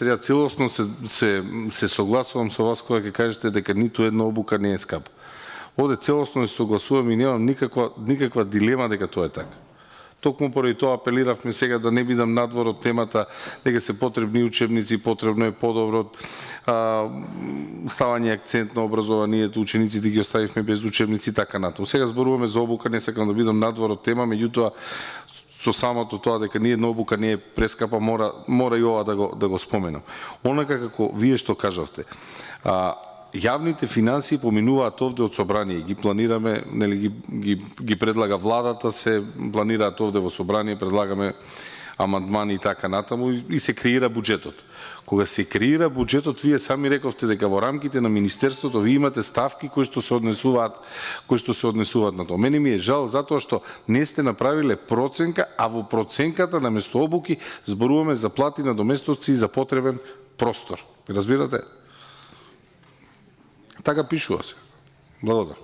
министре, ја целосно се согласувам со вас кога ќе кажете дека ниту една обука не е скапа. Овде целосно се согласувам и немам никаква дилема дека тоа е така. Токму поради тоа апелиравме сега да не бидам надвор од темата, дека се потребни учебници, потребно е подобро ставање акцент на образованието, учениците ги оставивме без учебници така натаму. Сега зборуваме за обука, не сакам да бидам надвор од тема, меѓутоа со самото тоа дека ни една обука не е прескапа, мора и ова да го споменам. Онака како вие што кажавте, јавните финансии поминуваат овде од собрание, ги планираме, нели ги предлага владата, се планираат овде во собрание, предлагаме амандмани и така натаму и се креира буџетот. Кога се креира буџетот, вие сами рековте дека во рамките на министерството ви имате ставки кои што се однесуваат на тоа. Мене ми е жал затоа што не сте направиле проценка, а во проценката наместо обуки зборуваме за плати на доместовци и за потребен простор. Разбирате? Така пишува се. Благодарам.